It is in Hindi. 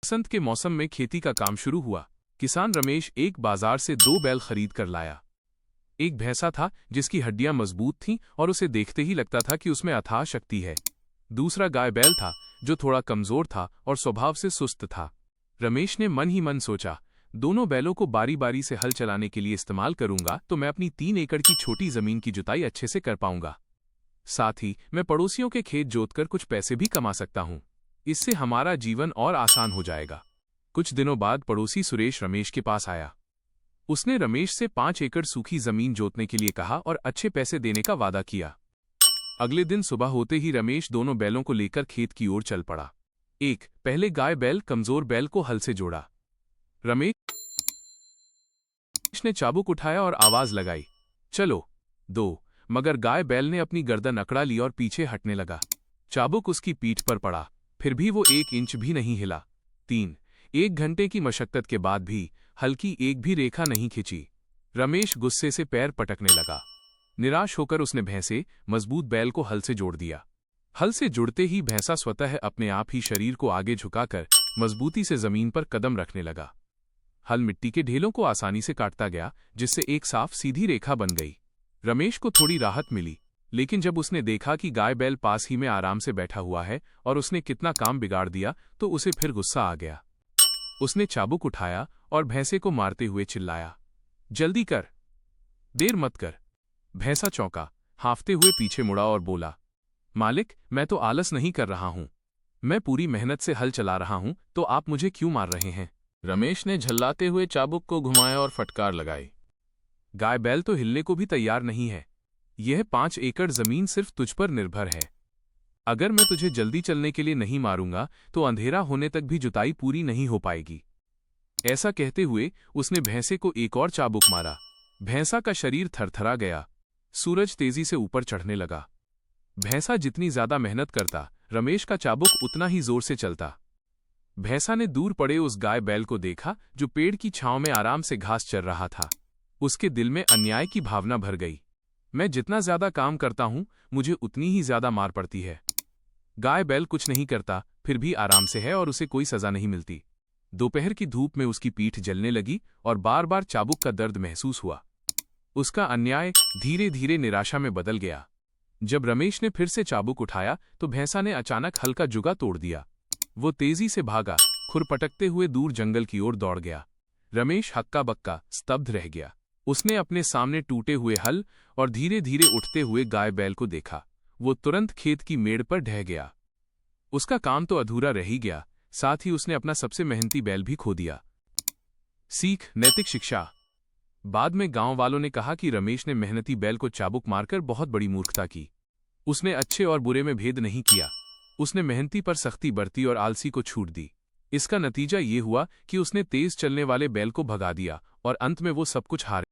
बसंत के मौसम में खेती का काम शुरू हुआ। किसान रमेश एक बाजार से 2 बैल खरीद कर लाया। एक भैंसा था जिसकी हड्डियां मजबूत थीं और उसे देखते ही लगता था कि उसमें अथाह शक्ति है। दूसरा गाय बैल था जो थोड़ा कमजोर था और स्वभाव से सुस्त था। रमेश ने मन ही मन सोचा, दोनों बैलों को बारी बारी से हल चलाने के लिए इस्तेमाल करूंगा तो मैं अपनी 3 एकड़ की छोटी जमीन की जुताई अच्छे से कर पाऊंगा। साथ ही मैं पड़ोसियों के खेत जोतकर कुछ पैसे भी कमा सकता हूं। इससे हमारा जीवन और आसान हो जाएगा। कुछ दिनों बाद पड़ोसी सुरेश रमेश के पास आया। उसने रमेश से 5 एकड़ सूखी जमीन जोतने के लिए कहा और अच्छे पैसे देने का वादा किया। अगले दिन सुबह होते ही रमेश दोनों बैलों को लेकर खेत की ओर चल पड़ा। पहले गाय बैल कमजोर बैल को हल से जोड़ा। रमेश ने चाबुक उठाया और आवाज लगाई, चलो 2। मगर गाय बैल ने अपनी गर्दन अकड़ा ली और पीछे हटने लगा। चाबुक उसकी पीठ पर पड़ा, फिर भी वो 1 इंच भी नहीं हिला। 3। 1 घंटे की मशक्कत के बाद भी हल्की एक भी रेखा नहीं खिंची। रमेश गुस्से से पैर पटकने लगा। निराश होकर उसने भैंसे मजबूत बैल को हल से जोड़ दिया। हल से जुड़ते ही भैंसा स्वतः अपने आप ही शरीर को आगे झुकाकर मजबूती से जमीन पर कदम रखने लगा। हल मिट्टी के ढेलों को आसानी से काटता गया, जिससे एक साफ सीधी रेखा बन गई। रमेश को थोड़ी राहत मिली, लेकिन जब उसने देखा कि गाय बैल पास ही में आराम से बैठा हुआ है और उसने कितना काम बिगाड़ दिया तो उसे फिर गुस्सा आ गया। उसने चाबुक उठाया और भैंसे को मारते हुए चिल्लाया, जल्दी कर, देर मत कर। भैंसा चौंका, हांफते हुए पीछे मुड़ा और बोला, मालिक, मैं तो आलस नहीं कर रहा हूं। मैं पूरी मेहनत से हल चला रहा हूं, तो आप मुझे क्यों मार रहे हैं? रमेश ने झल्लाते हुए चाबुक को घुमाया और फटकार लगाई। गाय बैल तो हिलने को भी तैयार नहीं है। यह 5 एकड़ जमीन सिर्फ तुझ पर निर्भर है। अगर मैं तुझे जल्दी चलने के लिए नहीं मारूंगा तो अंधेरा होने तक भी जुताई पूरी नहीं हो पाएगी। ऐसा कहते हुए उसने भैंसे को एक और चाबुक मारा। भैंसा का शरीर थरथरा गया। सूरज तेजी से ऊपर चढ़ने लगा। भैंसा जितनी ज्यादा मेहनत करता, रमेश का चाबुक उतना ही जोर से चलता। भैंसा ने दूर पड़े उस गाय बैल को देखा जो पेड़ की छांव में आराम से घास चर रहा था। उसके दिल में अन्याय की भावना भर गई। मैं जितना ज्यादा काम करता हूं, मुझे उतनी ही ज्यादा मार पड़ती है। गाय बैल कुछ नहीं करता, फिर भी आराम से है और उसे कोई सजा नहीं मिलती। दोपहर की धूप में उसकी पीठ जलने लगी और बार बार चाबुक का दर्द महसूस हुआ। उसका अन्याय धीरे धीरे निराशा में बदल गया। जब रमेश ने फिर से चाबुक उठाया तो भैंसा ने अचानक हल्का जुगा तोड़ दिया। वो तेजी से भागा, खुर पटकते हुए दूर जंगल की ओर दौड़ गया। रमेश हक्का बक्का स्तब्ध रह गया। उसने अपने सामने टूटे हुए हल और धीरे धीरे उठते हुए गाय बैल को देखा। वो तुरंत खेत की मेड़ पर ढह गया। उसका काम तो अधूरा रह ही गया, साथ ही उसने अपना सबसे मेहनती बैल भी खो दिया। सीख, नैतिक शिक्षा। बाद में गांव वालों ने कहा कि रमेश ने मेहनती बैल को चाबुक मारकर बहुत बड़ी मूर्खता की। उसने अच्छे और बुरे में भेद नहीं किया। उसने मेहनती पर सख्ती बरती और आलसी को छूट दी। इसका नतीजा ये हुआ कि उसने तेज चलने वाले बैल को भगा दिया और अंत में वो सब कुछ हार